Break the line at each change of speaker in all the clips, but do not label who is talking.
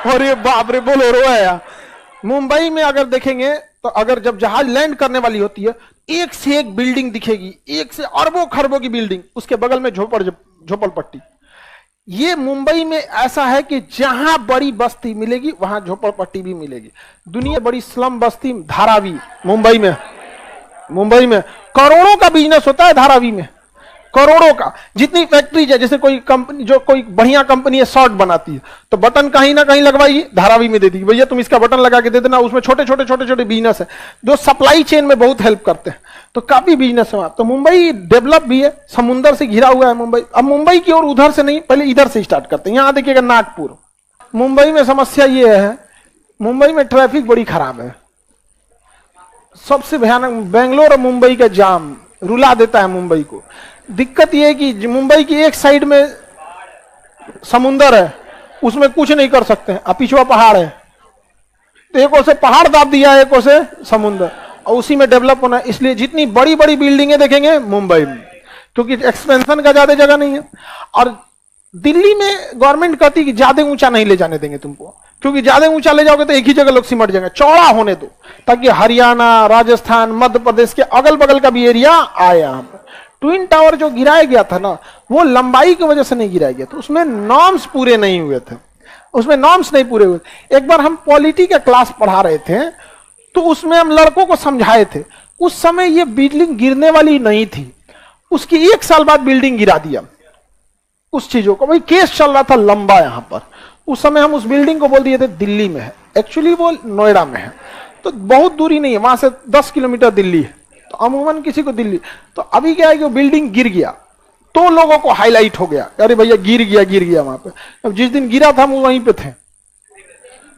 और ये बाप रे बोलेरो है यार। मुंबई में अगर देखेंगे तो अगर जब जहाज लैंड करने वाली होती है, एक से एक बिल्डिंग दिखेगी, एक से अरबों खरबों की बिल्डिंग, उसके बगल में झोपड़पट्टी। ये मुंबई में ऐसा है कि जहां बड़ी बस्ती मिलेगी वहां झोपड़पट्टी भी मिलेगी। दुनिया बड़ी स्लम बस्ती धारावी मुंबई में करोड़ों का बिजनेस होता है धारावी में, करोड़ों का। जितनी फैक्ट्रीज है, जैसे कोई कंपनी, जो कोई बढ़िया कंपनी है शर्ट बनाती है, तो बटन कहीं ना कहीं लगवाई धारावी में दे दी, भैया तुम इसका बटन लगा के दे देना। उसमें छोटे छोटे बिजनेस है जो सप्लाई चेन में बहुत हेल्प करते हैं, तो काफी बिजनेस है वहां। तो मुंबई डेवलप भी है, समुंदर से घिरा हुआ है मुंबई। अब मुंबई की ओर उधर से नहीं, पहले इधर से स्टार्ट करते हैं। यहां देखिएगा नागपुर। मुंबई में समस्या ये है, मुंबई में ट्रैफिक बड़ी खराब है, सबसे भयानक। बेंगलोर और मुंबई का जाम रुला देता है मुंबई को। दिक्कत यह है कि मुंबई की एक साइड में समुंदर है, उसमें कुछ नहीं कर सकते हैं, अब पिछवा पहाड़ है, तो एक ओर से पहाड़ दाब दिया है, एक ओर से समुंदर, और उसी में डेवलप होना है। इसलिए जितनी बड़ी बड़ी बिल्डिंगें देखेंगे मुंबई में, क्योंकि एक्सपेंशन का ज्यादा जगह नहीं है। और दिल्ली में गवर्नमेंट कहती है कि ज्यादा ऊंचा नहीं ले जाने देंगे तुमको, क्योंकि ज्यादा ऊंचा ले जाओगे तो एक ही जगह लोग सिमट जाएंगे। चौड़ा होने दो, ताकि हरियाणा, राजस्थान, मध्य प्रदेश के अगल बगल का भी एरिया आए। यहाँ पर ट्विन टावर जो गिराया गया था ना, वो लंबाई की वजह से नहीं गिराया गया था, उसमें नॉर्म्स पूरे नहीं हुए थे, उसमें नॉर्म्स नहीं पूरे हुए। एक बार हम पॉलिटी का क्लास पढ़ा रहे थे, तो उसमें हम लड़कों को समझाए थे, उस समय ये बिल्डिंग गिरने वाली नहीं थी, उसकी 1 साल बाद बिल्डिंग गिरा दिया उस चीजों को। भाई केस चल रहा था लंबा यहां पर, उस समय हम उस बिल्डिंग को बोल दिए थे दिल्ली में है, एक्चुअली वो नोएडा में है, तो बहुत दूरी नहीं है, वहां से 10 किलोमीटर दिल्ली है, तो अमूमन किसी को दिल्ली। तो अभी क्या है कि वो बिल्डिंग गिर गया, तो लोगों को हाईलाइट हो गया, अरे भैया गिर गया वहां पे। अब जिस दिन गिरा था हम वहीं पे थे,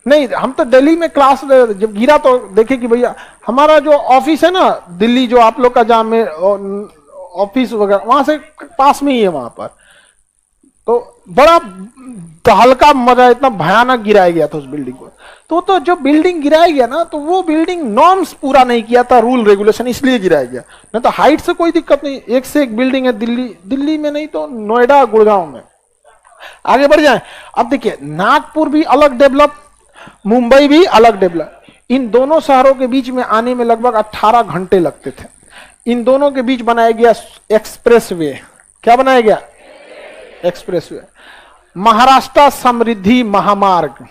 नहीं हम तो दिल्ली में क्लास, जब गिरा तो देखे कि भैया हमारा जो ऑफिस है ना दिल्ली, जो आप लोग का जहाँ में ऑफिस वगैरह, वहां से पास में ही है वहां पर, तो बड़ा हल्का मजा, इतना भयानक गिराया गया था उस बिल्डिंग को। तो जो बिल्डिंग गिराया गया ना, तो वो बिल्डिंग नॉर्म्स पूरा नहीं किया था, रूल रेगुलेशन, इसलिए गिराया गया। नहीं तो हाइट से कोई दिक्कत नहीं, एक से एक बिल्डिंग है दिल्ली में, नहीं तो नोएडा, गुड़गांव में। आगे बढ़ जाए। अब देखिए नागपुर भी अलग डेवलप, मुंबई भी अलग डेवलप। इन दोनों शहरों के बीच में आने में लगभग 18 घंटे लगते थे। इन दोनों के बीच बनाया गया एक्सप्रेसवे। क्या बनाया गया? एक्सप्रेसवे। महाराष्ट्र समृद्धि महामार्ग,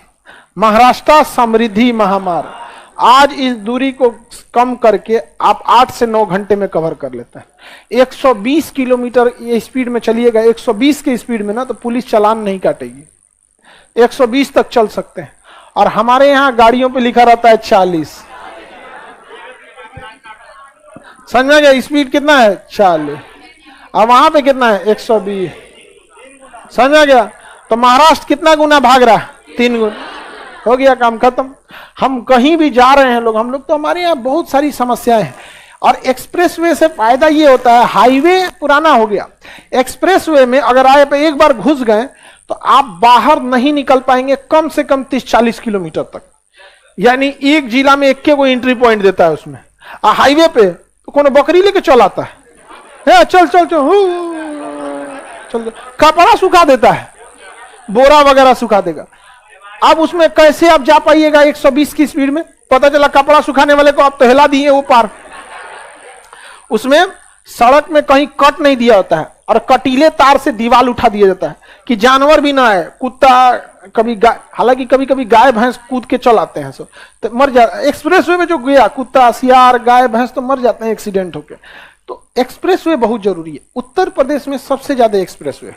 महाराष्ट्र समृद्धि महामार्ग आज इस दूरी को कम करके आप 8 से 9 घंटे में कवर कर लेते हैं। 120 किलोमीटर ये स्पीड में चलिएगा, 120 के स्पीड में ना, तो पुलिस चालान नहीं काटेगी, 120 तक चल सकते हैं। और हमारे यहां गाड़ियों पे लिखा रहता है 40। समझ में गया? स्पीड कितना है? 40। अब वहां पे कितना है? 120। समझ में गया? तो महाराष्ट्र कितना गुना भाग रहा है? 3 गुना। हो गया काम खत्म। हम कहीं भी जा रहे हैं लोग, हम लोग तो, हमारे यहाँ बहुत सारी समस्याएं हैं। और एक्सप्रेसवे से फायदा ये होता है, हाईवे पुराना हो गया, एक्सप्रेसवे में अगर आप एक बार घुस गए तो आप बाहर नहीं निकल पाएंगे कम से कम 30-40 किलोमीटर तक। यानी एक जिला में एक के कोई एंट्री पॉइंट देता है उसमें। हाईवे पे तो कौन बकरी लेके चल आता है, चल चल चल चल, कपड़ा सुखा देता है, बोरा वगैरह सुखा देगा। अब उसमें कैसे आप जा पाइएगा 120 की स्पीड में? पता चला कपड़ा सुखाने वाले को आप तो हिला दिए वो पार। उसमें सड़क में कहीं कट नहीं दिया होता है, और कटीले तार से दीवार उठा दिया जाता है कि जानवर भी ना है, कुत्ता, कभी गाय, हालांकि कभी कभी गाय भैंस कूद के चल आते हैं, सो तो मर जाता। एक्सप्रेसवे में जो गया कुत्ता, सियार, गाय भैंस तो मर जाते हैं एक्सीडेंट होके। तो एक्सप्रेसवे बहुत जरूरी है। उत्तर प्रदेश में सबसे ज्यादा एक्सप्रेसवे,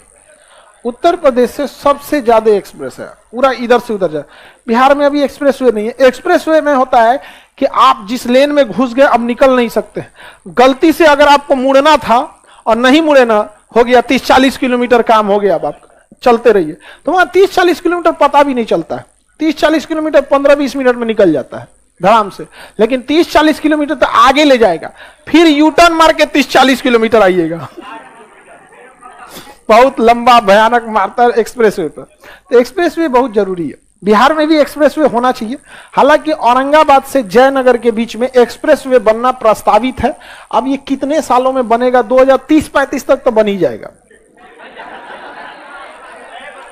उत्तर प्रदेश से सबसे ज्यादा एक्सप्रेस है, पूरा इधर से उधर जाए। बिहार में अभी एक्सप्रेसवे नहीं है। एक्सप्रेसवे में होता है कि आप जिस लेन में घुस गए अब निकल नहीं सकते। गलती से अगर आपको मुड़ना था और नहीं मुड़े ना, हो गया 30-40 किलोमीटर काम हो गया, अब आप चलते रहिए। तो वहां 30-40 किलोमीटर पता भी नहीं चलता है। 30-40 किलोमीटर 15-20 मिनट में निकल जाता है धड़ाम से। लेकिन 30-40 किलोमीटर तो आगे ले जाएगा, फिर यू टर्न मार के 30-40 किलोमीटर आइएगा। बहुत लंबा भयानक मारता है एक्सप्रेसवे पर। तो एक्सप्रेसवे बहुत जरूरी है। बिहार में भी एक्सप्रेसवे होना चाहिए। हालांकि औरंगाबाद से जयनगर के बीच में एक्सप्रेसवे बनना प्रस्तावित है। अब ये कितने सालों में बनेगा? 2030-35 तक तो बन ही जाएगा।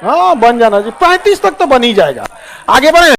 हाँ बन जाना जी, 35 तक तो बन ही जाएगा। आगे बढ़े।